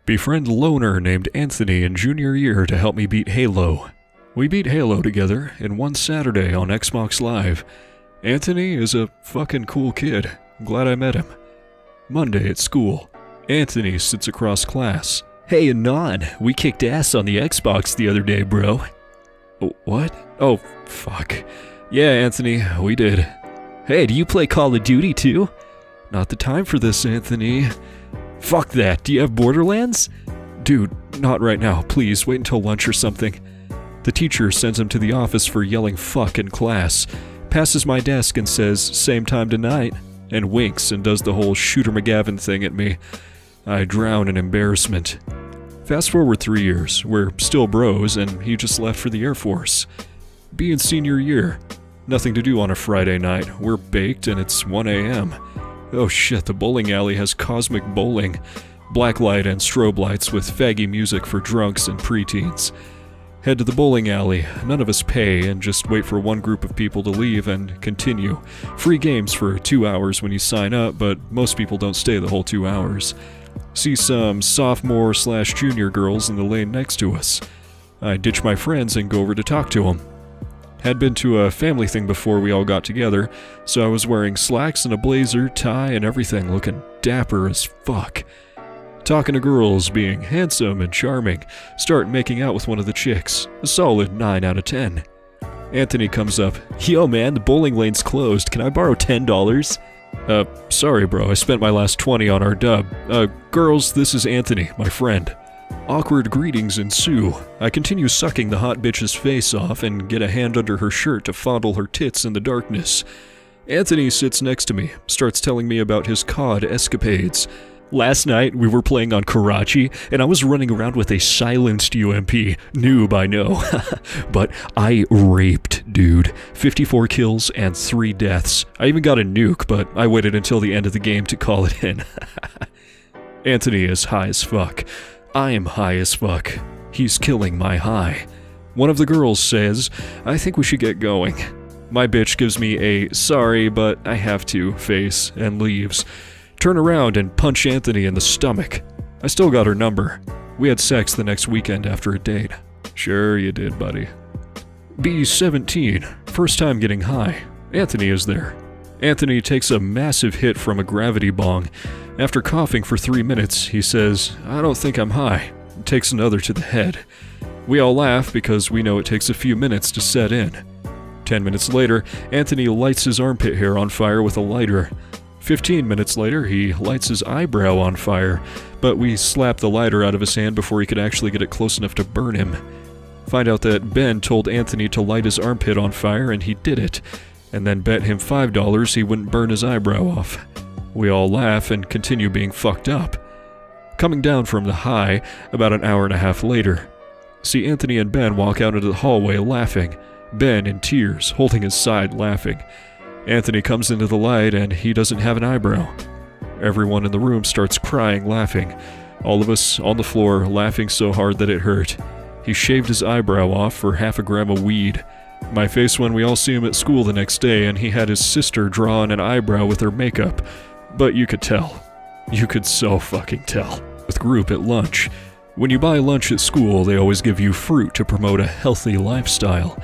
Befriend loner named Anthony in junior year to help me beat Halo. We beat Halo together in one Saturday on Xbox Live. Anthony is a fucking cool kid. Glad I met him. Monday at school. Anthony sits across class. Hey Anon, we kicked ass on the Xbox the other day, bro. What? Oh, fuck. Yeah, Anthony, we did. Hey, do you play Call of Duty too? Not the time for this, Anthony. Fuck that, do you have Borderlands? Dude, not right now, please, wait until lunch or something. The teacher sends him to the office for yelling fuck in class, passes my desk and says, same time tonight, and winks and does the whole Shooter McGavin thing at me. I drown in embarrassment. Fast forward 3 years, we're still bros and he just left for the Air Force. Be in senior year. Nothing to do on a Friday night, we're baked and it's 1 a.m. Oh shit, the bowling alley has cosmic bowling. Blacklight and strobe lights with faggy music for drunks and preteens. Head to the bowling alley, none of us pay, and just wait for one group of people to leave and continue. Free games for 2 hours when you sign up, but most people don't stay the whole 2 hours. See some sophomore/junior girls in the lane next to us. I ditch my friends and go over to talk to them. Had been to a family thing before we all got together, so I was wearing slacks and a blazer, tie, and everything, looking dapper as fuck. Talking to girls, being handsome and charming, start making out with one of the chicks. A solid 9 out of 10. Anthony comes up. Yo man, the bowling lane's closed. Can I borrow $10? Sorry bro, I spent my last 20 on our dub. Girls, this is Anthony, my friend. Awkward greetings ensue. I continue sucking the hot bitch's face off and get a hand under her shirt to fondle her tits in the darkness. Anthony sits next to me, starts telling me about his COD escapades. Last night, we were playing on Karachi, and I was running around with a silenced UMP. Noob, I know. But I raped, dude. 54 kills and 3 deaths. I even got a nuke, but I waited until the end of the game to call it in. Anthony is high as fuck. I'm high as fuck. He's killing my high. One of the girls says, I think we should get going. My bitch gives me a sorry, but I have to face and leaves. Turn around and punch Anthony in the stomach. I still got her number. We had sex the next weekend after a date. Sure you did, buddy. B17. First time getting high. Anthony is there. Anthony takes a massive hit from a gravity bong. After coughing for 3 minutes, he says, I don't think I'm high. Takes another to the head. We all laugh because we know it takes a few minutes to set in. 10 minutes later, Anthony lights his armpit hair on fire with a lighter. 15 minutes later, he lights his eyebrow on fire, but we slap the lighter out of his hand before he could actually get it close enough to burn him. Find out that Ben told Anthony to light his armpit on fire and he did it, and then bet him $5 he wouldn't burn his eyebrow off. We all laugh and continue being fucked up. Coming down from the high, about an hour and a half later. See Anthony and Ben walk out into the hallway laughing, Ben in tears, holding his side laughing. Anthony comes into the light and he doesn't have an eyebrow. Everyone in the room starts crying, laughing. All of us on the floor laughing so hard that it hurt. He shaved his eyebrow off for half a gram of weed. My face when we all see him at school the next day and he had his sister draw on an eyebrow with her makeup. But you could tell. You could so fucking tell. With group at lunch. When you buy lunch at school, they always give you fruit to promote a healthy lifestyle.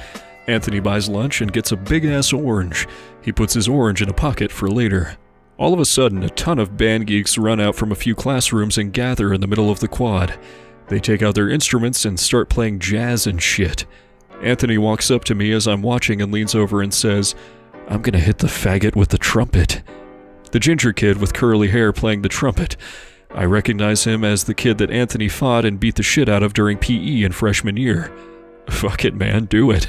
Anthony buys lunch and gets a big-ass orange. He puts his orange in a pocket for later. All of a sudden, a ton of band geeks run out from a few classrooms and gather in the middle of the quad. They take out their instruments and start playing jazz and shit. Anthony walks up to me as I'm watching and leans over and says, I'm gonna hit the faggot with the trumpet. The ginger kid with curly hair playing the trumpet. I recognize him as the kid that Anthony fought and beat the shit out of during PE in freshman year. Fuck it, man, do it.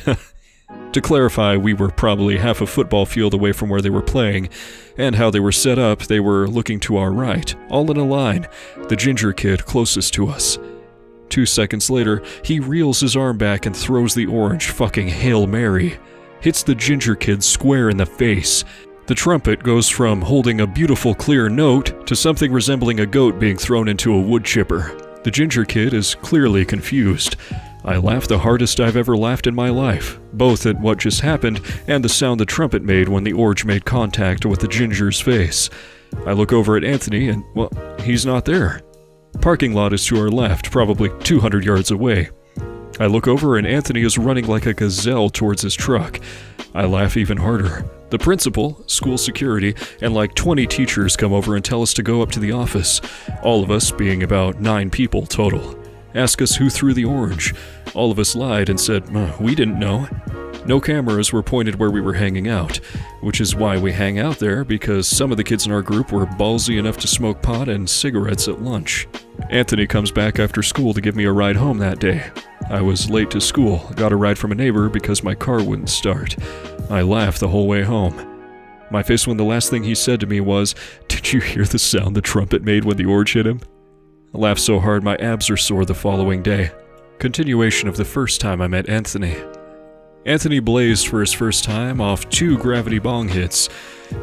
To clarify, we were probably half a football field away from where they were playing, and how they were set up, they were looking to our right, all in a line, the ginger kid closest to us. 2 seconds later, he reels his arm back and throws the orange fucking Hail Mary. Hits the ginger kid square in the face. The trumpet goes from holding a beautiful clear note to something resembling a goat being thrown into a wood chipper. The ginger kid is clearly confused. I laugh the hardest I've ever laughed in my life, both at what just happened and the sound the trumpet made when the orange made contact with the ginger's face. I look over at Anthony and, well, he's not there. Parking lot is to our left, probably 200 yards away. I look over and Anthony is running like a gazelle towards his truck. I laugh even harder. The principal, school security, and like 20 teachers come over and tell us to go up to the office. All of us, being about 9 people total. Ask us who threw the orange. All of us lied and said, we didn't know. No cameras were pointed where we were hanging out, which is why we hang out there, because some of the kids in our group were ballsy enough to smoke pot and cigarettes at lunch. Anthony comes back after school to give me a ride home that day. I was late to school, got a ride from a neighbor because my car wouldn't start. I laughed the whole way home. My face when the last thing he said to me was, "Did you hear the sound the trumpet made when the orange hit him?" I laughed so hard my abs are sore the following day. Continuation of the first time I met Anthony. Anthony blazed for his first time off 2 gravity bong hits.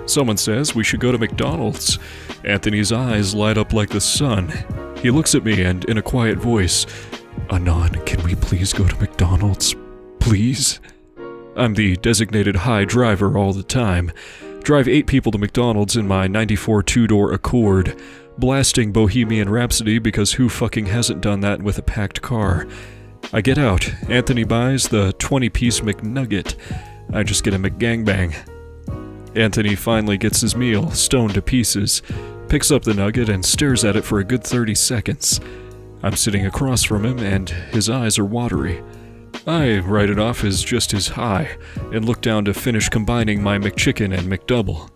Someone says we should go to McDonald's. Anthony's eyes light up like the sun. He looks at me and, in a quiet voice, "Anon, can we please go to McDonald's? Please?" I'm the designated high driver all the time. Drive 8 people to McDonald's in my 94 2-door Accord, blasting Bohemian Rhapsody because who fucking hasn't done that with a packed car? I get out. Anthony buys the 20-piece McNugget. I just get a McGangbang. Anthony finally gets his meal, stoned to pieces, picks up the nugget and stares at it for a good 30 seconds. I'm sitting across from him and his eyes are watery. I write it off as just his high and look down to finish combining my McChicken and McDouble.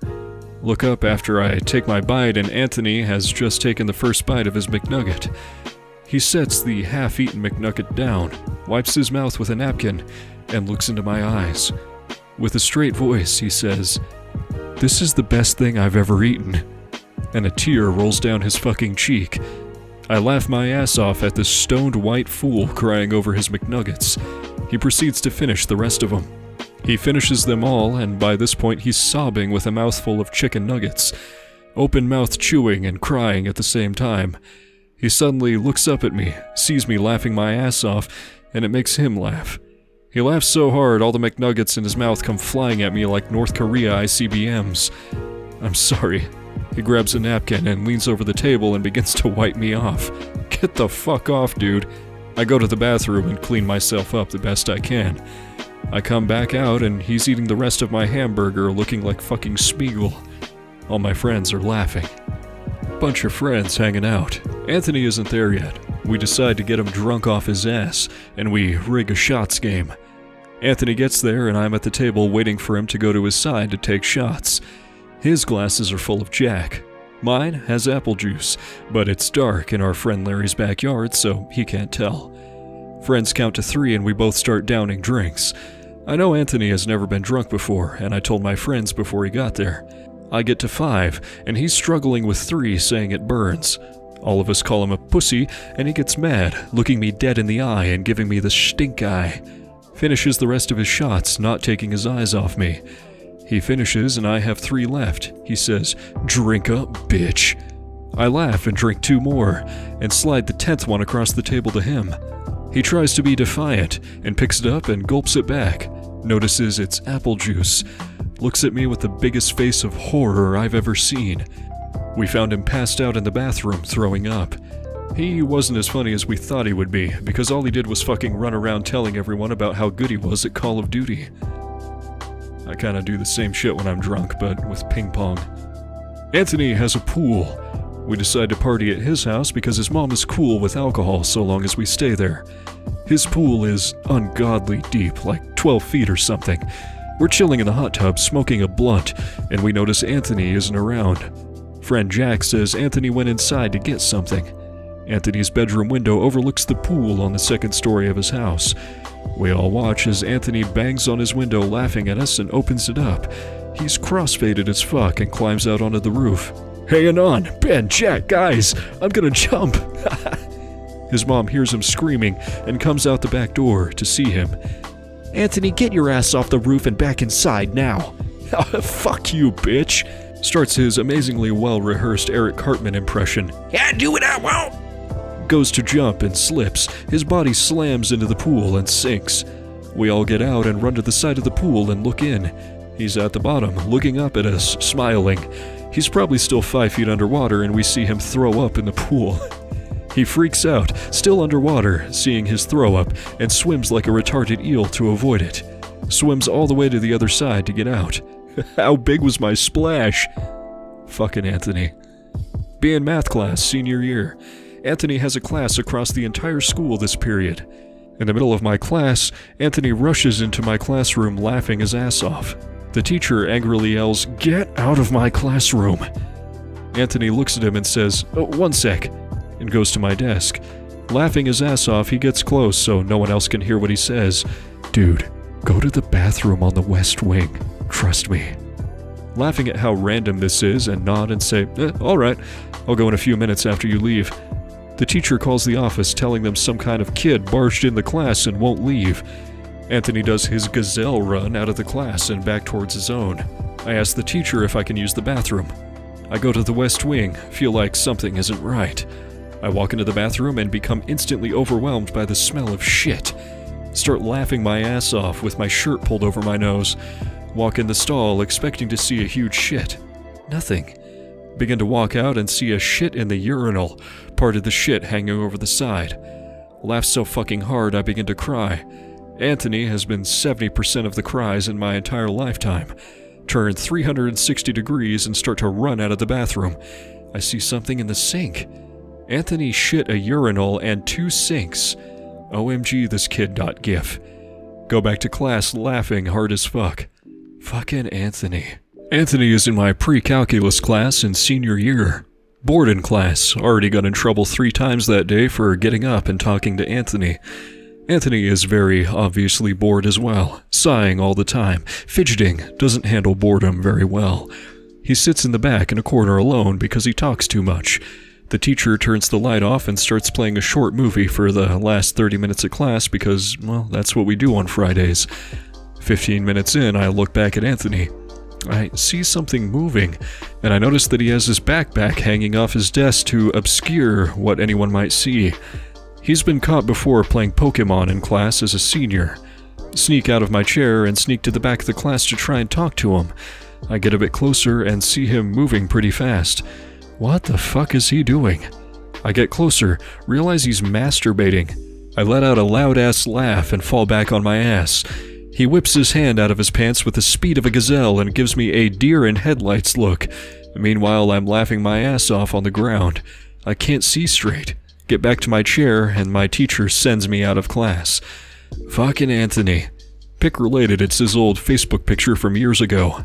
Look up after I take my bite and Anthony has just taken the first bite of his McNugget. He sets the half-eaten McNugget down, wipes his mouth with a napkin, and looks into my eyes. With a straight voice, he says, "This is the best thing I've ever eaten." And a tear rolls down his fucking cheek. I laugh my ass off at this stoned white fool crying over his McNuggets. He proceeds to finish the rest of them. He finishes them all, and by this point he's sobbing with a mouthful of chicken nuggets, open-mouthed chewing and crying at the same time. He suddenly looks up at me, sees me laughing my ass off, and it makes him laugh. He laughs so hard all the McNuggets in his mouth come flying at me like North Korea ICBMs. I'm sorry. He grabs a napkin and leans over the table and begins to wipe me off. Get the fuck off, dude. I go to the bathroom and clean myself up the best I can. I come back out and he's eating the rest of my hamburger looking like fucking Smeagol. All my friends are laughing. Bunch of friends hanging out. Anthony isn't there yet. We decide to get him drunk off his ass, and we rig a shots game. Anthony gets there and I'm at the table waiting for him to go to his side to take shots. His glasses are full of Jack. Mine has apple juice, but it's dark in our friend Larry's backyard, so he can't tell. Friends count to 3 and we both start downing drinks. I know Anthony has never been drunk before, and I told my friends before he got there. I get to 5, and he's struggling with 3, saying it burns. All of us call him a pussy, and he gets mad, looking me dead in the eye and giving me the stink eye. Finishes the rest of his shots, not taking his eyes off me. He finishes, and I have 3 left. He says, "Drink up, bitch." I laugh and drink 2 more, and slide the 10th one across the table to him. He tries to be defiant, and picks it up and gulps it back. Notices it's apple juice. Looks at me with the biggest face of horror I've ever seen. We found him passed out in the bathroom, throwing up. He wasn't as funny as we thought he would be, because all he did was fucking run around telling everyone about how good he was at Call of Duty. I kinda do the same shit when I'm drunk, but with ping pong. Anthony has a pool. We decide to party at his house because his mom is cool with alcohol so long as we stay there. His pool is ungodly deep, like 12 feet or something. We're chilling in the hot tub, smoking a blunt, and we notice Anthony isn't around. Friend Jack says Anthony went inside to get something. Anthony's bedroom window overlooks the pool on the 2nd story of his house. We all watch as Anthony bangs on his window laughing at us and opens it up. He's crossfaded as fuck and climbs out onto the roof. "Hanging on! Ben, Jack, guys! I'm gonna jump!" His mom hears him screaming and comes out the back door to see him. "Anthony, get your ass off the roof and back inside now." "Fuck you, bitch," starts his amazingly well-rehearsed Eric Cartman impression. "Yeah, do it, I won't." Goes to jump and slips. His body slams into the pool and sinks. We all get out and run to the side of the pool and look in. He's at the bottom, looking up at us, smiling. He's probably still 5 feet underwater and we see him throw up in the pool. He freaks out, still underwater, seeing his throw up, and swims like a retarded eel to avoid it. Swims all the way to the other side to get out. How big was my splash? Fucking Anthony. Be in math class, senior year. Anthony has a class across the entire school this period. In the middle of my class, Anthony rushes into my classroom laughing his ass off. The teacher angrily yells, "Get out of my classroom!" Anthony looks at him and says, "Oh, 1 sec," and goes to my desk. Laughing his ass off, he gets close so no one else can hear what he says. "Dude, go to the bathroom on the west wing. Trust me." Laughing at how random this is and nod and say, "Alright, I'll go in a few minutes after you leave." The teacher calls the office telling them some kind of kid barged in the class and won't leave. Anthony does his gazelle run out of the class and back towards his own. I ask the teacher if I can use the bathroom. I go to the west wing, feel like something isn't right. I walk into the bathroom and become instantly overwhelmed by the smell of shit. Start laughing my ass off with my shirt pulled over my nose. Walk in the stall expecting to see a huge shit. Nothing. Begin to walk out and see a shit in the urinal, part of the shit hanging over the side. Laugh so fucking hard I begin to cry. Anthony has been 70% of the cries in my entire lifetime. Turn 360 degrees and start to run out of the bathroom. I see something in the sink. Anthony shit a urinal and 2 sinks. OMG this kid.gif. Go back to class laughing hard as fuck. Fucking Anthony. Anthony is in my pre-calculus class in senior year. Bored in class, already got in trouble 3 times that day for getting up and talking to Anthony. Anthony is very obviously bored as well, sighing all the time, fidgeting, doesn't handle boredom very well. He sits in the back in a corner alone because he talks too much. The teacher turns the light off and starts playing a short movie for the last 30 minutes of class because, well, that's what we do on Fridays. 15 minutes in, I look back at Anthony. I see something moving, and I notice that he has his backpack hanging off his desk to obscure what anyone might see. He's been caught before playing Pokemon in class as a senior. Sneak out of my chair and sneak to the back of the class to try and talk to him. I get a bit closer and see him moving pretty fast. What the fuck is he doing? I get closer, realize he's masturbating. I let out a loud-ass laugh and fall back on my ass. He whips his hand out of his pants with the speed of a gazelle and gives me a deer-in-headlights look. Meanwhile, I'm laughing my ass off on the ground. I can't see straight. Get back to my chair, and my teacher sends me out of class. Fucking Anthony. Pick related, it's his old Facebook picture from years ago.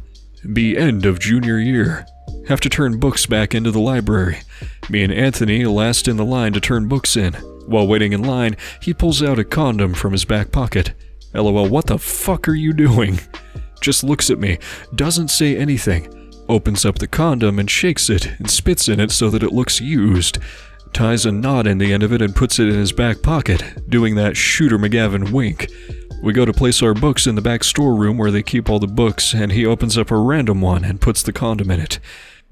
Be end of junior year. Have to turn books back into the library. Me and Anthony last in the line to turn books in. While waiting in line, he pulls out a condom from his back pocket. LOL, what the fuck are you doing? Just looks at me, doesn't say anything. Opens up the condom and shakes it and spits in it so that it looks used. Ties a knot in the end of it and puts it in his back pocket, doing that Shooter McGavin wink. We go to place our books in the back storeroom where they keep all the books, and he opens up a random one and puts the condom in it.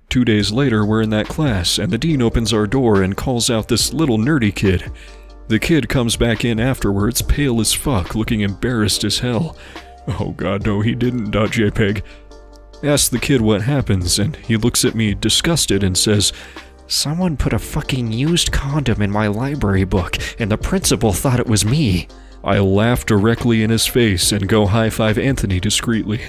2 days later, we're in that class, and the dean opens our door and calls out this little nerdy kid. The kid comes back in afterwards, pale as fuck, looking embarrassed as hell. Oh god, no, he didn't, .jpg. Ask the kid what happens, and he looks at me disgusted and says, "Someone put a fucking used condom in my library book, and the principal thought it was me." I laugh directly in his face and go high-five Anthony discreetly.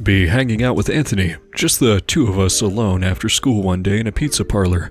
Be hanging out with Anthony, just the 2 of us alone after school one day in a pizza parlor.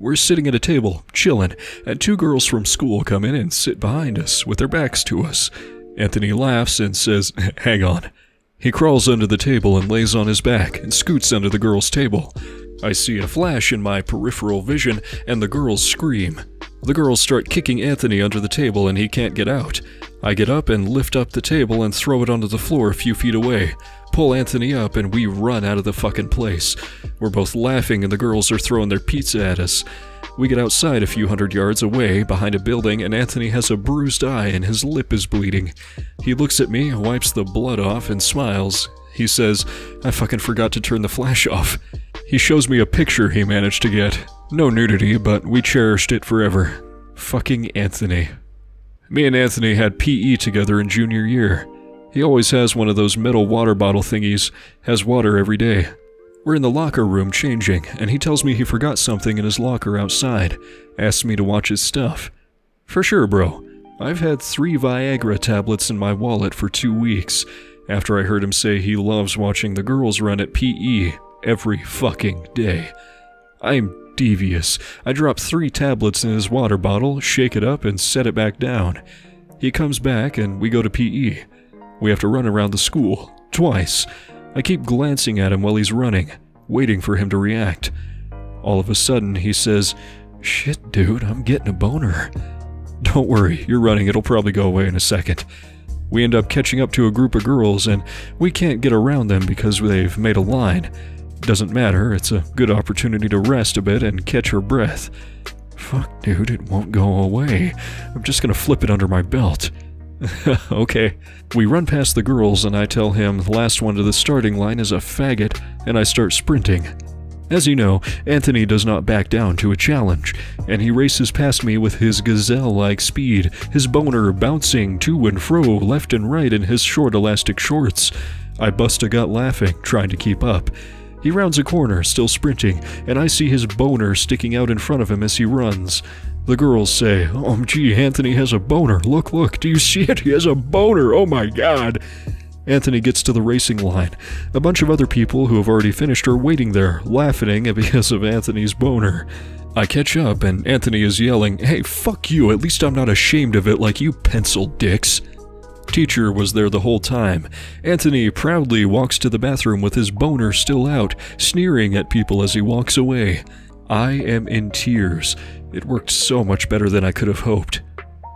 We're sitting at a table, chillin', and 2 girls from school come in and sit behind us with their backs to us. Anthony laughs and says, "Hang on." He crawls under the table and lays on his back and scoots under the girl's table. I see a flash in my peripheral vision and the girls scream. The girls start kicking Anthony under the table and he can't get out. I get up and lift up the table and throw it onto the floor a few feet away. Pull Anthony up and we run out of the fucking place. We're both laughing and the girls are throwing their pizza at us. We get outside a few hundred yards away behind a building and Anthony has a bruised eye and his lip is bleeding. He looks at me, wipes the blood off and smiles. He says, "I fucking forgot to turn the flash off." He shows me a picture he managed to get. No nudity, but we cherished it forever. Fucking Anthony. Me and Anthony had PE together in junior year. He always has one of those metal water bottle thingies, has water every day. We're in the locker room changing, and he tells me he forgot something in his locker outside. asks me to watch his stuff. For sure, bro. I've had 3 Viagra tablets in my wallet for 2 weeks, after I heard him say he loves watching the girls run at PE every fucking day. I'm devious. I drop 3 tablets in his water bottle, shake it up, and set it back down. He comes back and we go to PE. We have to run around the school, twice. I keep glancing at him while he's running, waiting for him to react. All of a sudden, he says, "Shit, dude, I'm getting a boner." Don't worry, you're running, it'll probably go away in a second. We end up catching up to a group of girls, and we can't get around them because they've made a line. Doesn't matter, it's a good opportunity to rest a bit and catch her breath. Fuck, dude, it won't go away. I'm just gonna flip it under my belt. Okay. We run past the girls and I tell him the last one to the starting line is a faggot, and I start sprinting. As you know, Anthony does not back down to a challenge, and he races past me with his gazelle-like speed, his boner bouncing to and fro, left and right in his short elastic shorts. I bust a gut laughing, trying to keep up. He rounds a corner, still sprinting, and I see his boner sticking out in front of him as he runs. The girls say, "OMG, Anthony has a boner. Look, do you see it? He has a boner, oh my god." Anthony gets to the racing line. A bunch of other people who have already finished are waiting there, laughing because of Anthony's boner. I catch up and Anthony is yelling, "Hey, fuck you, at least I'm not ashamed of it like you pencil dicks." Teacher was there the whole time. Anthony proudly walks to the bathroom with his boner still out, sneering at people as he walks away. I am in tears. It worked so much better than I could have hoped.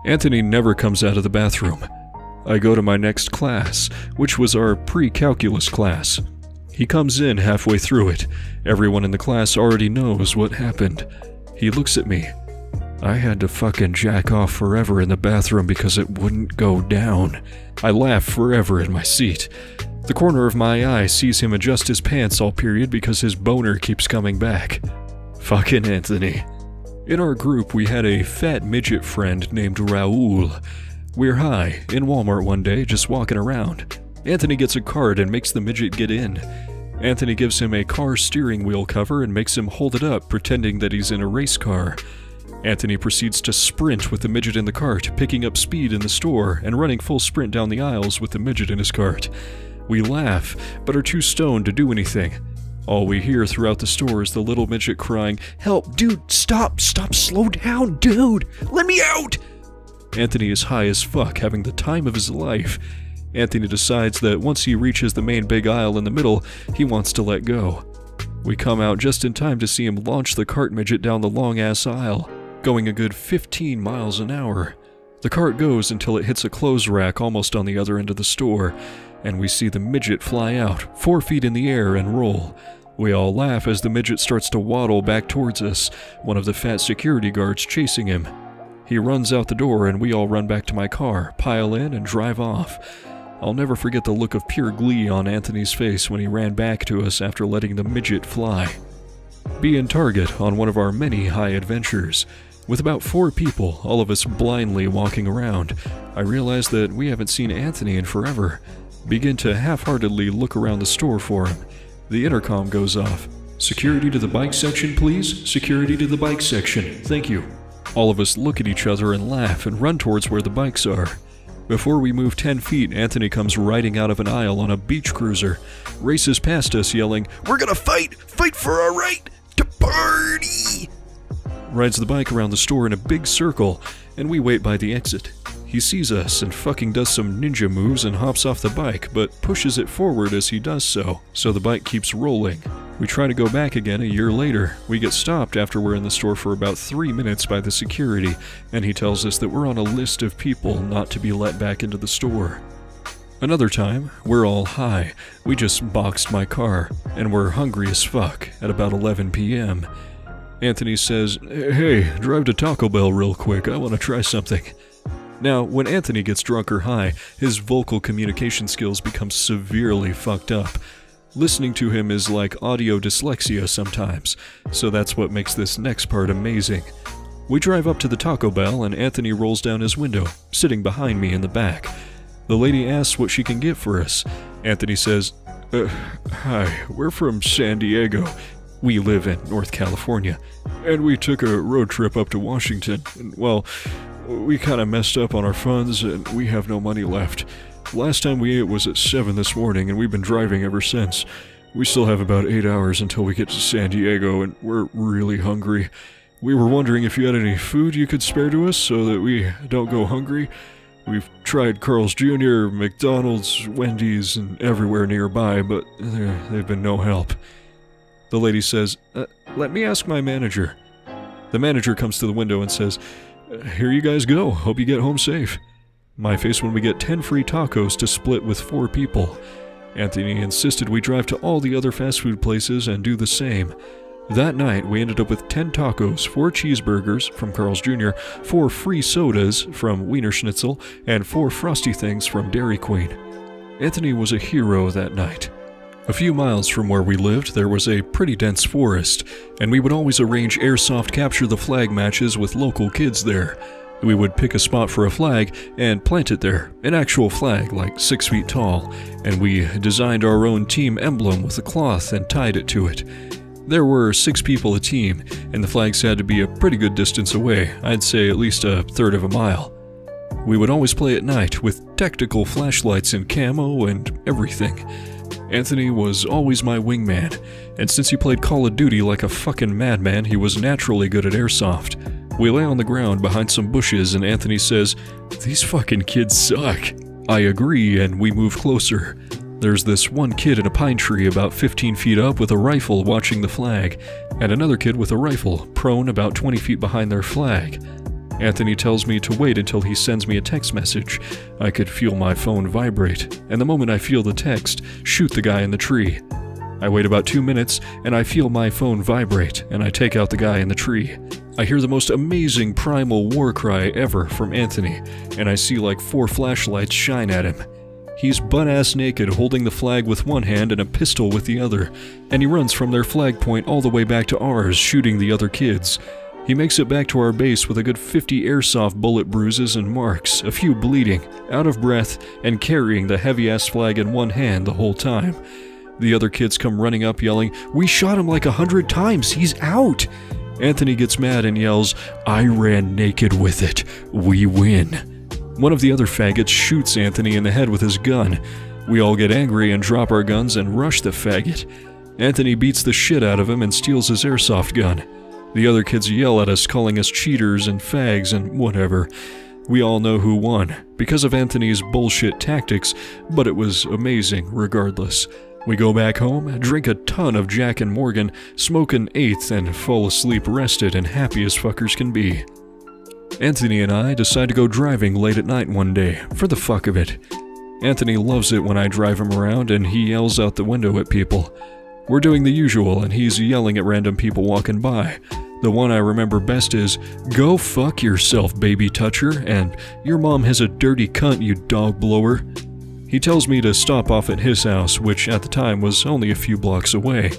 Anthony never comes out of the bathroom. I go to my next class, which was our pre-calculus class. He comes in halfway through it. Everyone in the class already knows what happened. He looks at me. I had to fucking jack off forever in the bathroom because it wouldn't go down. I laugh forever in my seat. The corner of my eye sees him adjust his pants all period because his boner keeps coming back. Fucking Anthony. In our group, we had a fat midget friend named Raoul. We're high, in Walmart one day, just walking around. Anthony gets a card and makes the midget get in. Anthony gives him a car steering wheel cover and makes him hold it up, pretending that he's in a race car. Anthony proceeds to sprint with the midget in the cart, picking up speed in the store and running full sprint down the aisles with the midget in his cart. We laugh, but are too stoned to do anything. All we hear throughout the store is the little midget crying, "Help, dude, stop, slow down, dude, let me out!" Anthony is high as fuck, having the time of his life. Anthony decides that once he reaches the main big aisle in the middle, he wants to let go. We come out just in time to see him launch the cart midget down the long-ass aisle, going a good 15 miles an hour. The cart goes until it hits a clothes rack almost on the other end of the store, and we see the midget fly out, 4 feet in the air, and roll. We all laugh as the midget starts to waddle back towards us, one of the fat security guards chasing him. He runs out the door and we all run back to my car, pile in, and drive off. I'll never forget the look of pure glee on Anthony's face when he ran back to us after letting the midget fly. Be in Target on one of our many high adventures. With about 4 people, all of us blindly walking around, I realize that we haven't seen Anthony in forever. Begin to half-heartedly look around the store for him. The intercom goes off. "Security to the bike section, please. Security to the bike section. Thank you." All of us look at each other and laugh and run towards where the bikes are. Before we move 10 feet, Anthony comes riding out of an aisle on a beach cruiser, races past us yelling, "We're gonna fight for our right to party!" Rides the bike around the store in a big circle, and we wait by the exit. He sees us and fucking does some ninja moves and hops off the bike, but pushes it forward as he does so the bike keeps rolling. We try to go back again a year later. We get stopped after we're in the store for about 3 minutes by the security, and he tells us that we're on a list of people not to be let back into the store. Another time, we're all high. We just boxed my car, and we're hungry as fuck at about 11 p.m. Anthony says, "Hey, drive to Taco Bell real quick, I want to try something." Now, when Anthony gets drunk or high, his vocal communication skills become severely fucked up. Listening to him is like audio dyslexia sometimes, so that's what makes this next part amazing. We drive up to the Taco Bell and Anthony rolls down his window, sitting behind me in the back. The lady asks what she can get for us. Anthony says, "Hi, we're from San Diego. We live in North California, and we took a road trip up to Washington, and, well, we kind of messed up on our funds, and we have no money left. Last time we ate was at 7 this morning, and we've been driving ever since. We still have about 8 hours until we get to San Diego, and we're really hungry. We were wondering if you had any food you could spare to us so that we don't go hungry. We've tried Carl's Jr., McDonald's, Wendy's, and everywhere nearby, but they've been no help. The lady says, let me ask my manager. The manager comes to the window and says, here you guys go, hope you get home safe. My face when we get 10 free tacos to split with 4 people. Anthony insisted we drive to all the other fast food places and do the same. That night, we ended up with 10 tacos, 4 cheeseburgers from Carl's Jr., 4 free sodas from Wiener Schnitzel, and 4 Frosty Things from Dairy Queen. Anthony was a hero that night. A few miles from where we lived, there was a pretty dense forest, and we would always arrange airsoft capture the flag matches with local kids there. We would pick a spot for a flag and plant it there, an actual flag like 6 feet tall, and we designed our own team emblem with a cloth and tied it to it. There were 6 people a team, and the flags had to be a pretty good distance away, I'd say at least a third of a mile. We would always play at night with tactical flashlights and camo and everything. Anthony was always my wingman, and since he played Call of Duty like a fucking madman, he was naturally good at airsoft. We lay on the ground behind some bushes and Anthony says, "These fucking kids suck." I agree and we move closer. There's this one kid in a pine tree about 15 feet up with a rifle watching the flag, and another kid with a rifle prone about 20 feet behind their flag. Anthony tells me to wait until he sends me a text message. I could feel my phone vibrate, and the moment I feel the text, shoot the guy in the tree. I wait about 2 minutes, and I feel my phone vibrate, and I take out the guy in the tree. I hear the most amazing primal war cry ever from Anthony, and I see like 4 flashlights shine at him. He's butt-ass naked holding the flag with one hand and a pistol with the other, and he runs from their flag point all the way back to ours, shooting the other kids. He makes it back to our base with a good 50 airsoft bullet bruises and marks, a few bleeding, out of breath, and carrying the heavy-ass flag in one hand the whole time. The other kids come running up yelling, "We shot him like 100 times, he's out!" Anthony gets mad and yells, "I ran naked with it, we win." One of the other faggots shoots Anthony in the head with his gun. We all get angry and drop our guns and rush the faggot. Anthony beats the shit out of him and steals his airsoft gun. The other kids yell at us, calling us cheaters and fags and whatever. We all know who won, because of Anthony's bullshit tactics, but it was amazing regardless. We go back home, drink a ton of Jack and Morgan, smoke an eighth, and fall asleep rested and happy as fuckers can be. Anthony and I decide to go driving late at night one day, for the fuck of it. Anthony loves it when I drive him around and he yells out the window at people. We're doing the usual and he's yelling at random people walking by. The one I remember best is, "Go fuck yourself, baby toucher," and "Your mom has a dirty cunt, you dog blower." He tells me to stop off at his house, which at the time was only a few blocks away.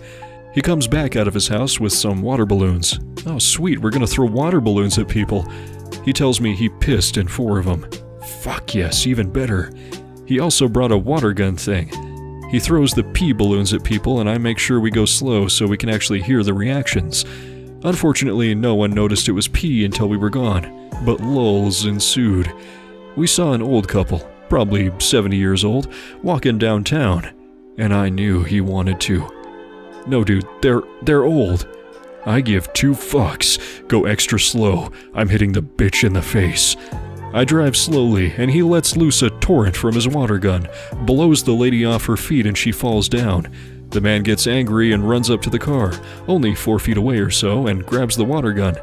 He comes back out of his house with some water balloons. Oh sweet, we're gonna throw water balloons at people. He tells me he pissed in 4 of them. Fuck yes, even better. He also brought a water gun thing. He throws the pee balloons at people and I make sure we go slow so we can actually hear the reactions. Unfortunately, no one noticed it was pee until we were gone, but lulls ensued. We saw an old couple, probably 70 years old, walking downtown, and I knew he wanted to. No dude, they're old. I give 2 fucks. Go extra slow. I'm hitting the bitch in the face. I drive slowly, and he lets loose a torrent from his water gun, blows the lady off her feet and she falls down. The man gets angry and runs up to the car, only 4 feet away or so, and grabs the water gun.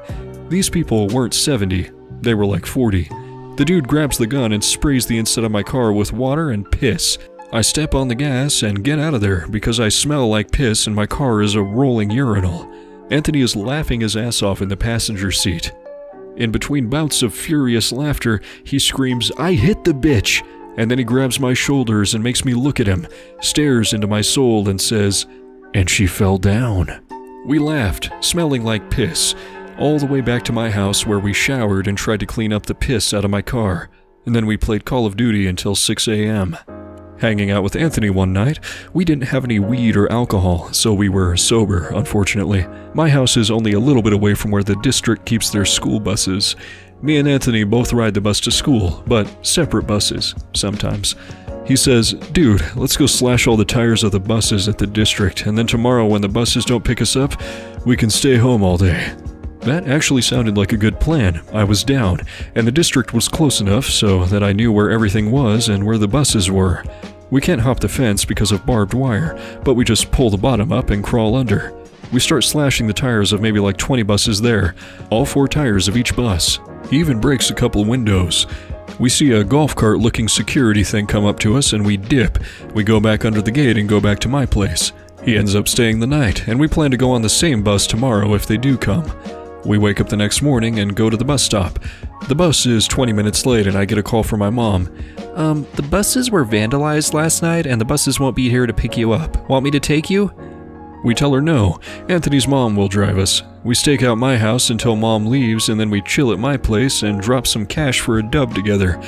These people weren't 70, they were like 40. The dude grabs the gun and sprays the inside of my car with water and piss. I step on the gas and get out of there because I smell like piss and my car is a rolling urinal. Anthony is laughing his ass off in the passenger seat. In between bouts of furious laughter, he screams, "I hit the bitch!" And then he grabs my shoulders and makes me look at him, stares into my soul and says, "And she fell down." We laughed, smelling like piss, all the way back to my house where we showered and tried to clean up the piss out of my car. And then we played Call of Duty until 6 a.m. Hanging out with Anthony one night, we didn't have any weed or alcohol, so we were sober, unfortunately. My house is only a little bit away from where the district keeps their school buses. Me and Anthony both ride the bus to school, but separate buses, sometimes. He says, "Dude, let's go slash all the tires of the buses at the district, and then tomorrow when the buses don't pick us up, we can stay home all day." That actually sounded like a good plan. I was down, and the district was close enough so that I knew where everything was and where the buses were. We can't hop the fence because of barbed wire, but we just pull the bottom up and crawl under. We start slashing the tires of maybe like 20 buses there, all 4 tires of each bus. He even breaks a couple windows. We see a golf cart looking security thing come up to us and we dip. We go back under the gate and go back to my place. He ends up staying the night, and we plan to go on the same bus tomorrow if they do come. We wake up the next morning and go to the bus stop. The bus is 20 minutes late and I get a call from my mom. The buses were vandalized last night and the buses won't be here to pick you up. Want me to take you?" We tell her no. Anthony's mom will drive us. We stake out my house until mom leaves and then we chill at my place and drop some cash for a dub together.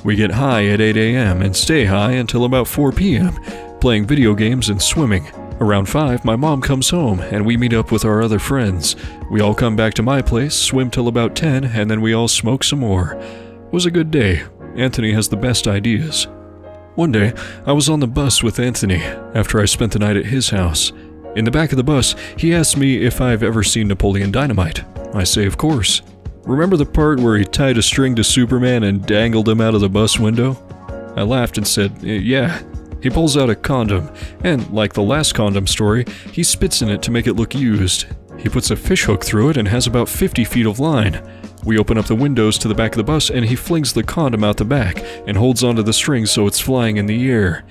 We get high at 8 a.m. and stay high until about 4 p.m., playing video games and swimming. Around 5, my mom comes home and we meet up with our other friends. We all come back to my place, swim till about 10, and then we all smoke some more. It was a good day. Anthony has the best ideas. One day, I was on the bus with Anthony after I spent the night at his house. In the back of the bus, he asked me if I've ever seen Napoleon Dynamite. I say of course. Remember the part where he tied a string to Superman and dangled him out of the bus window? I laughed and said, yeah. He pulls out a condom, and like the last condom story, he spits in it to make it look used. He puts a fishhook through it and has about 50 feet of line. We open up the windows to the back of the bus and he flings the condom out the back and holds onto the string so it's flying in the air.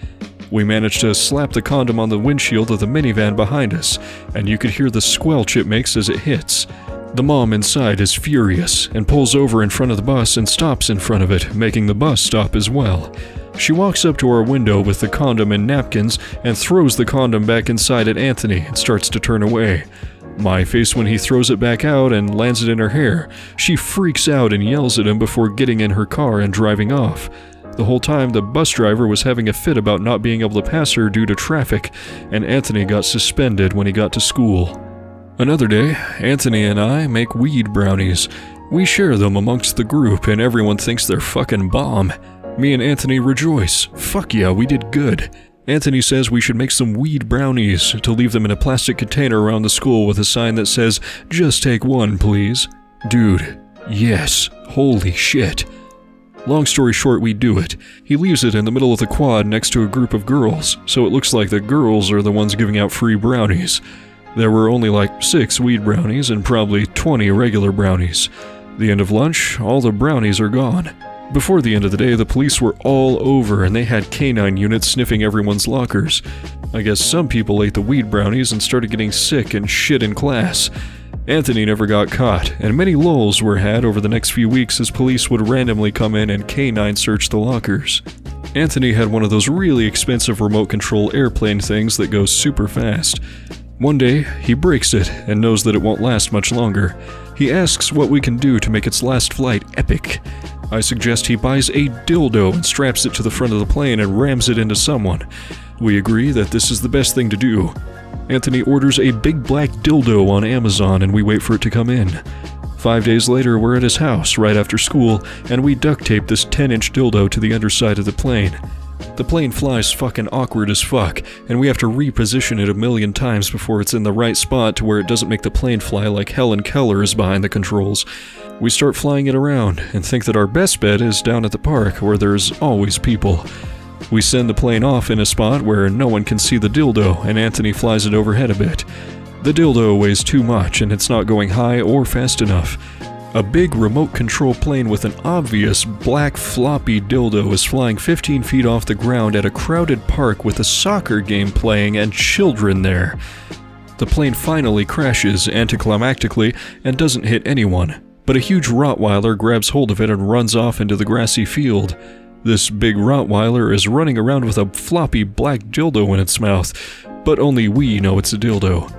We managed to slap the condom on the windshield of the minivan behind us, and you could hear the squelch it makes as it hits. The mom inside is furious and pulls over in front of the bus and stops in front of it, making the bus stop as well. She walks up to our window with the condom and napkins and throws the condom back inside at Anthony and starts to turn away. My face when he throws it back out and lands it in her hair. She freaks out and yells at him before getting in her car and driving off. The whole time the bus driver was having a fit about not being able to pass her due to traffic, and Anthony got suspended when he got to school. Another day, Anthony and I make weed brownies. We share them amongst the group and everyone thinks they're fucking bomb. Me and Anthony rejoice. Fuck yeah, we did good. Anthony says we should make some weed brownies to leave them in a plastic container around the school with a sign that says, "Just take one, please." Dude, yes, holy shit. Long story short, we do it. He leaves it in the middle of the quad next to a group of girls, so it looks like the girls are the ones giving out free brownies. There were only like 6 weed brownies and probably 20 regular brownies. The end of lunch, all the brownies are gone. Before the end of the day, the police were all over and they had canine units sniffing everyone's lockers. I guess some people ate the weed brownies and started getting sick and shit in class. Anthony never got caught, and many lulls were had over the next few weeks as police would randomly come in and canine search the lockers. Anthony had one of those really expensive remote control airplane things that goes super fast. One day, he breaks it and knows that it won't last much longer. He asks what we can do to make its last flight epic. I suggest he buys a dildo and straps it to the front of the plane and rams it into someone. We agree that this is the best thing to do. Anthony orders a big black dildo on Amazon and we wait for it to come in. 5 days later, we're at his house right after school and we duct tape this 10-inch dildo to the underside of the plane. The plane flies fucking awkward as fuck, and we have to reposition it a million times before it's in the right spot to where it doesn't make the plane fly like Helen Keller is behind the controls. We start flying it around and think that our best bet is down at the park where there's always people. We send the plane off in a spot where no one can see the dildo and Anthony flies it overhead a bit. The dildo weighs too much and it's not going high or fast enough. A big remote control plane with an obvious black floppy dildo is flying 15 feet off the ground at a crowded park with a soccer game playing and children there. The plane finally crashes anticlimactically and doesn't hit anyone, but a huge Rottweiler grabs hold of it and runs off into the grassy field. This big Rottweiler is running around with a floppy black dildo in its mouth, but only we know it's a dildo.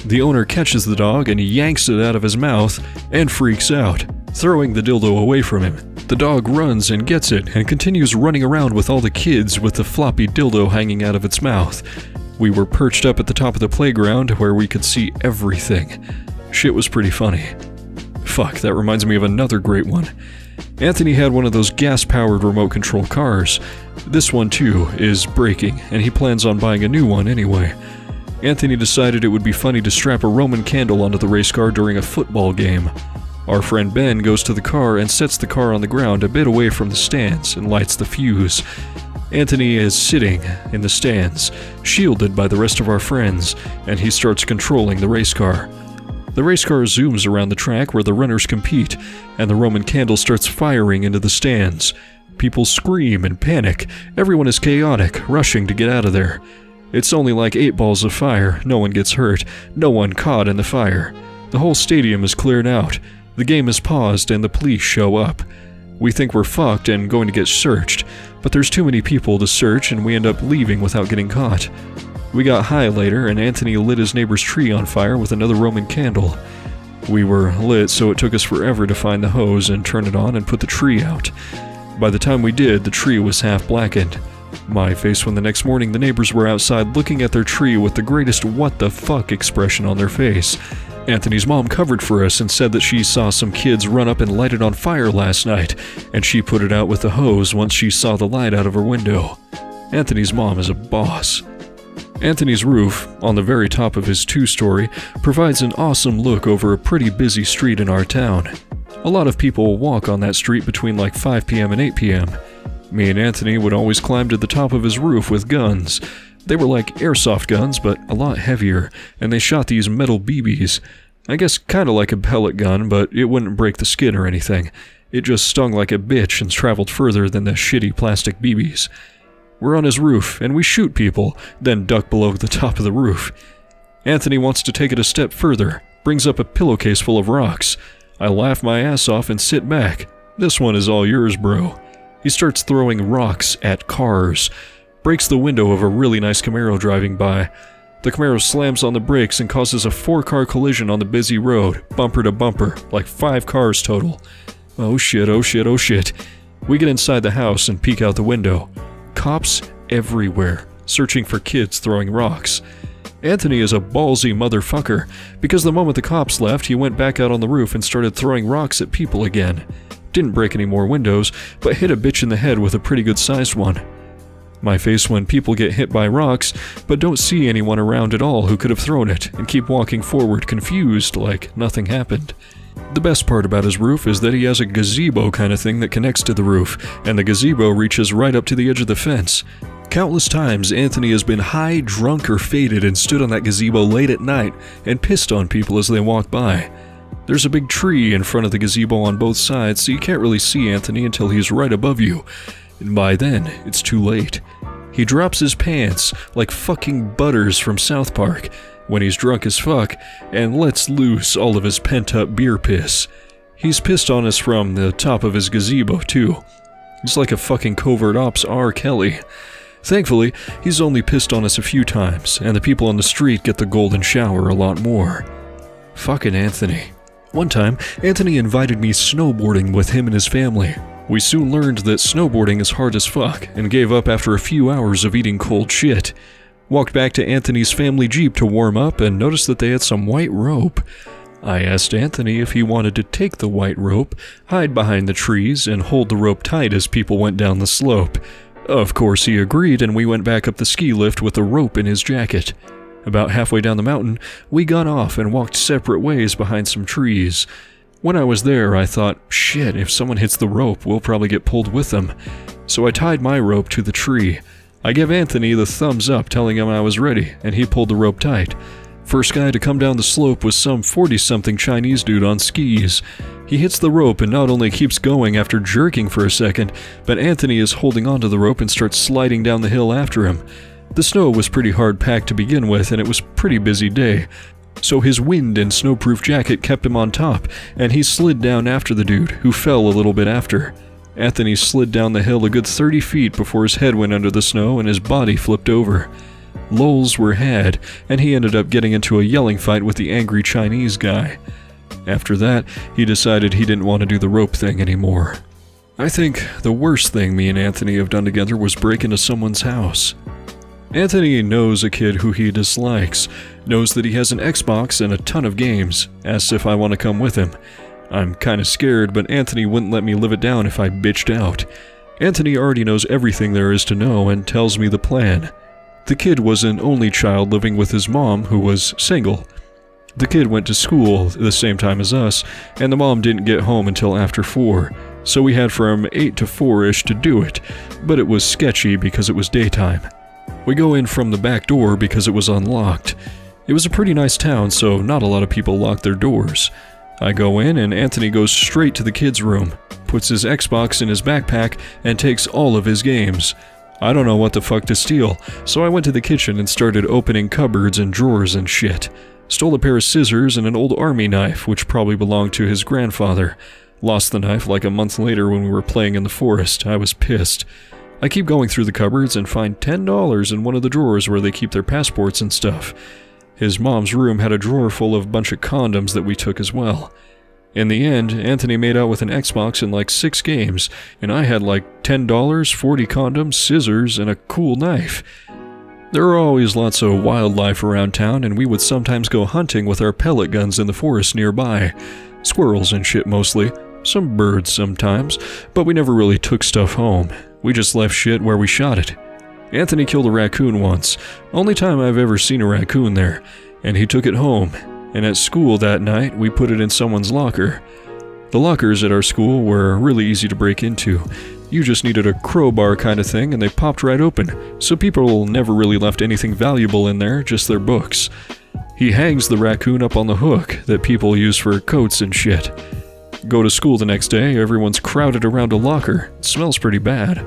The owner catches the dog and yanks it out of his mouth and freaks out. throwing the dildo away from him. The dog runs and gets it and continues running around with all the kids with the floppy dildo hanging out of its mouth. We were perched up at the top of the playground where we could see everything. Shit was pretty funny. Fuck, that reminds me of another great one. Anthony had one of those gas-powered remote control cars. This one too is breaking, and he plans on buying a new one anyway. Anthony decided it would be funny to strap a Roman candle onto the race car during a football game. Our friend Ben goes to the car and sets the car on the ground a bit away from the stands and lights the fuse. Anthony is sitting in the stands, shielded by the rest of our friends, and he starts controlling the race car. The race car zooms around the track where the runners compete, and the Roman candle starts firing into the stands. People scream and panic. Everyone is chaotic, rushing to get out of there. It's only like 8 balls of fire. No one gets hurt. No one caught in the fire. The whole stadium is cleared out. The game is paused and the police show up. We think we're fucked and going to get searched, but there's too many people to search and we end up leaving without getting caught. We got high later and Anthony lit his neighbor's tree on fire with another Roman candle. We were lit, so it took us forever to find the hose and turn it on and put the tree out. By the time we did, the tree was half blackened. My face when the next morning the neighbors were outside looking at their tree with the greatest what the fuck expression on their face. Anthony's mom covered for us and said that she saw some kids run up and light it on fire last night, and she put it out with the hose once she saw the light out of her window. Anthony's mom is a boss. Anthony's roof, on the very top of his 2-story, provides an awesome look over a pretty busy street in our town. A lot of people walk on that street between like 5 p.m. and 8 p.m. Me and Anthony would always climb to the top of his roof with guns. They were like airsoft guns, but a lot heavier, and they shot these metal BBs. I guess kinda like a pellet gun, but it wouldn't break the skin or anything. It just stung like a bitch and traveled further than the shitty plastic BBs. We're on his roof, and we shoot people, then duck below the top of the roof. Anthony wants to take it a step further, brings up a pillowcase full of rocks. I laugh my ass off and sit back. This one is all yours, bro. He starts throwing rocks at cars. Breaks the window of a really nice Camaro driving by. The Camaro slams on the brakes and causes a 4-car collision on the busy road, bumper to bumper, like 5 cars total. Oh shit, oh shit, oh shit. We get inside the house and peek out the window. Cops everywhere, searching for kids throwing rocks. Anthony is a ballsy motherfucker, because the moment the cops left, he went back out on the roof and started throwing rocks at people again. Didn't break any more windows, but hit a bitch in the head with a pretty good sized one. My face when people get hit by rocks, but don't see anyone around at all who could have thrown it, and keep walking forward confused like nothing happened. The best part about his roof is that he has a gazebo kind of thing that connects to the roof, and the gazebo reaches right up to the edge of the fence. Countless times Anthony has been high, drunk, or faded and stood on that gazebo late at night and pissed on people as they walk by. There's a big tree in front of the gazebo on both sides, so you can't really see Anthony until he's right above you. And by then, it's too late. He drops his pants like fucking Butters from South Park when he's drunk as fuck and lets loose all of his pent-up beer piss. He's pissed on us from the top of his gazebo too. He's like a fucking covert ops R. Kelly. Thankfully, he's only pissed on us a few times, and the people on the street get the golden shower a lot more. Fucking Anthony. One time, Anthony invited me snowboarding with him and his family. We soon learned that snowboarding is hard as fuck, and gave up after a few hours of eating cold shit. Walked back to Anthony's family Jeep to warm up and noticed that they had some white rope. I asked Anthony if he wanted to take the white rope, hide behind the trees, and hold the rope tight as people went down the slope. Of course he agreed, and we went back up the ski lift with the rope in his jacket. About halfway down the mountain, we got off and walked separate ways behind some trees. When I was there, I thought, shit, if someone hits the rope, we'll probably get pulled with them. So I tied my rope to the tree. I gave Anthony the thumbs up telling him I was ready, and he pulled the rope tight. First guy to come down the slope was some 40-something Chinese dude on skis. He hits the rope and not only keeps going after jerking for a second, but Anthony is holding onto the rope and starts sliding down the hill after him. The snow was pretty hard packed to begin with, and it was a pretty busy day. So his wind and snowproof jacket kept him on top, and he slid down after the dude, who fell a little bit after. Anthony slid down the hill a good 30 feet before his head went under the snow and his body flipped over. Lulz were had, and he ended up getting into a yelling fight with the angry Chinese guy. After that, he decided he didn't want to do the rope thing anymore. I think the worst thing me and Anthony have done together was break into someone's house. Anthony knows a kid who he dislikes, knows that he has an Xbox and a ton of games, asks if I want to come with him. I'm kinda scared, but Anthony wouldn't let me live it down if I bitched out. Anthony already knows everything there is to know and tells me the plan. The kid was an only child living with his mom, who was single. The kid went to school the same time as us, and the mom didn't get home until after 4, so we had from 8 to 4-ish to do it, but it was sketchy because it was daytime. We go in from the back door because it was unlocked. It was a pretty nice town, so not a lot of people locked their doors. I go in and Anthony goes straight to the kid's room, puts his Xbox in his backpack, and takes all of his games. I don't know what the fuck to steal, so I went to the kitchen and started opening cupboards and drawers and shit. Stole a pair of scissors and an old army knife, which probably belonged to his grandfather. Lost the knife like a month later when we were playing in the forest. I was pissed. I keep going through the cupboards and find $10 in one of the drawers where they keep their passports and stuff. His mom's room had a drawer full of a bunch of condoms that we took as well. In the end, Anthony made out with an Xbox in like 6 games, and I had like $10, 40 condoms, scissors, and a cool knife. There are always lots of wildlife around town, and we would sometimes go hunting with our pellet guns in the forest nearby. Squirrels and shit mostly, some birds sometimes, but we never really took stuff home. We just left shit where we shot it. Anthony killed a raccoon once, only time I've ever seen a raccoon there, and he took it home, and at school that night we put it in someone's locker. The lockers at our school were really easy to break into. You just needed a crowbar kind of thing and they popped right open, so people never really left anything valuable in there, just their books. He hangs the raccoon up on the hook that people use for coats and shit. Go to school the next day, everyone's crowded around a locker. It smells pretty bad.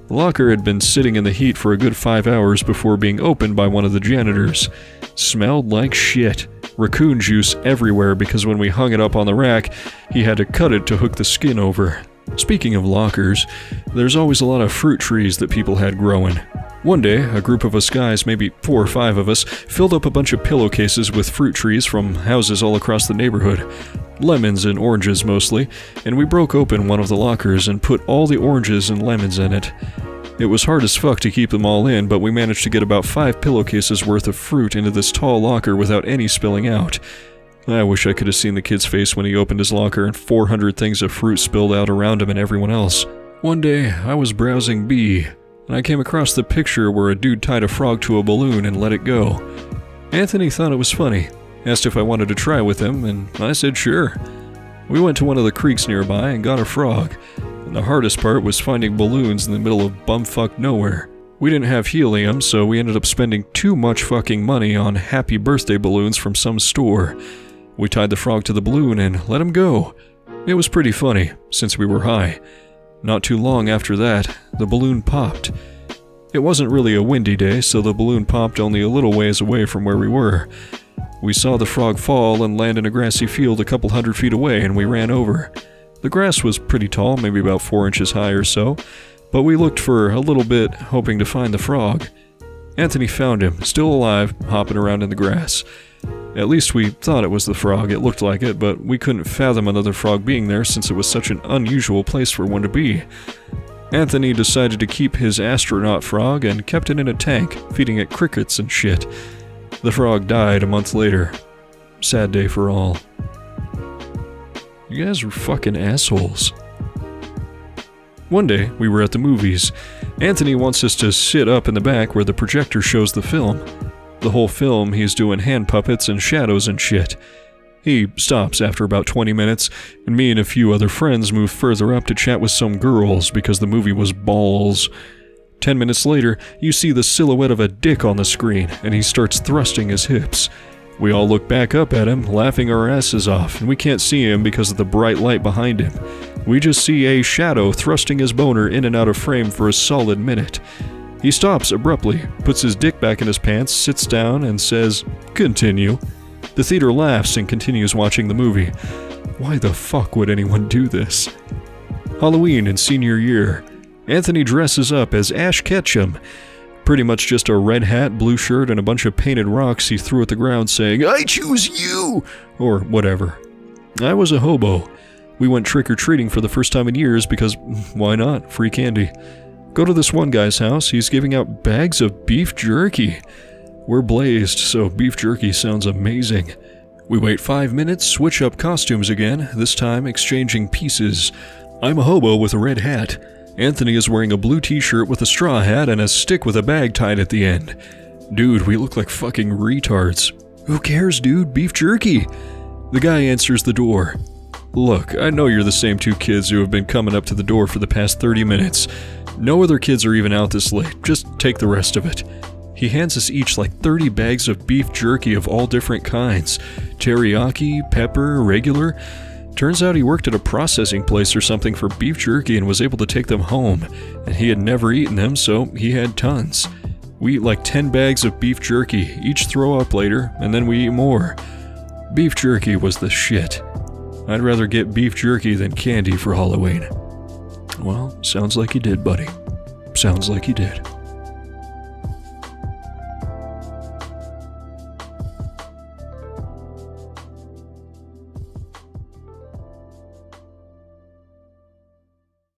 The locker had been sitting in the heat for a good 5 hours before being opened by one of the janitors. Smelled like shit. Raccoon juice everywhere because when we hung it up on the rack, he had to cut it to hook the skin over. Speaking of lockers, there's always a lot of fruit trees that people had growing. One day, a group of us guys, maybe 4 or 5 of us, filled up a bunch of pillowcases with fruit trees from houses all across the neighborhood. Lemons and oranges mostly, and we broke open one of the lockers and put all the oranges and lemons in it. It was hard as fuck to keep them all in, but we managed to get about 5 pillowcases worth of fruit into this tall locker without any spilling out. I wish I could have seen the kid's face when he opened his locker and 400 things of fruit spilled out around him and everyone else. One day, I was browsing B, and I came across the picture where a dude tied a frog to a balloon and let it go. Anthony thought it was funny, asked if I wanted to try with him, and I said sure. We went to one of the creeks nearby and got a frog, and the hardest part was finding balloons in the middle of bumfuck nowhere. We didn't have helium, so we ended up spending too much fucking money on happy birthday balloons from some store. We tied the frog to the balloon and let him go. It was pretty funny, since we were high. Not too long after that, the balloon popped. It wasn't really a windy day, so the balloon popped only a little ways away from where we were. We saw the frog fall and land in a grassy field a couple 100 feet away, and we ran over. The grass was pretty tall, maybe about 4 inches high or so, but we looked for a little bit, hoping to find the frog. Anthony found him, still alive, hopping around in the grass. At least we thought it was the frog, it looked like it, but we couldn't fathom another frog being there since it was such an unusual place for one to be. Anthony decided to keep his astronaut frog and kept it in a tank, feeding it crickets and shit. The frog died a month later. Sad day for all. You guys are fucking assholes. One day, we were at the movies. Anthony wants us to sit up in the back where the projector shows the film. The whole film, he's doing hand puppets and shadows and shit. He stops after about 20 minutes, and me and a few other friends move further up to chat with some girls because the movie was balls. 10 minutes later, you see the silhouette of a dick on the screen, and he starts thrusting his hips. We all look back up at him, laughing our asses off, and we can't see him because of the bright light behind him. We just see a shadow thrusting his boner in and out of frame for a solid minute. He stops abruptly, puts his dick back in his pants, sits down, and says, "Continue." The theater laughs and continues watching the movie. Why the fuck would anyone do this? Halloween in senior year. Anthony dresses up as Ash Ketchum. Pretty much just a red hat, blue shirt, and a bunch of painted rocks he threw at the ground saying, "I choose you!" or whatever. I was a hobo. We went trick-or-treating for the first time in years because, why not? Free candy. Go to this one guy's house, he's giving out bags of beef jerky. We're blazed, so beef jerky sounds amazing. We wait 5 minutes, switch up costumes again, this time exchanging pieces. I'm a hobo with a red hat. Anthony is wearing a blue t-shirt with a straw hat and a stick with a bag tied at the end. Dude, we look like fucking retards. Who cares, dude? Beef jerky! The guy answers the door. Look, I know you're the same two kids who have been coming up to the door for the past 30 minutes. No other kids are even out this late. Just take the rest of it. He hands us each like 30 bags of beef jerky of all different kinds. Teriyaki, pepper, regular. Turns out he worked at a processing place or something for beef jerky and was able to take them home. And he had never eaten them, so he had tons. We eat like 10 bags of beef jerky, each throw up later, and then we eat more. Beef jerky was the shit. I'd rather get beef jerky than candy for Halloween. Well, sounds like you did, buddy. Sounds like you did.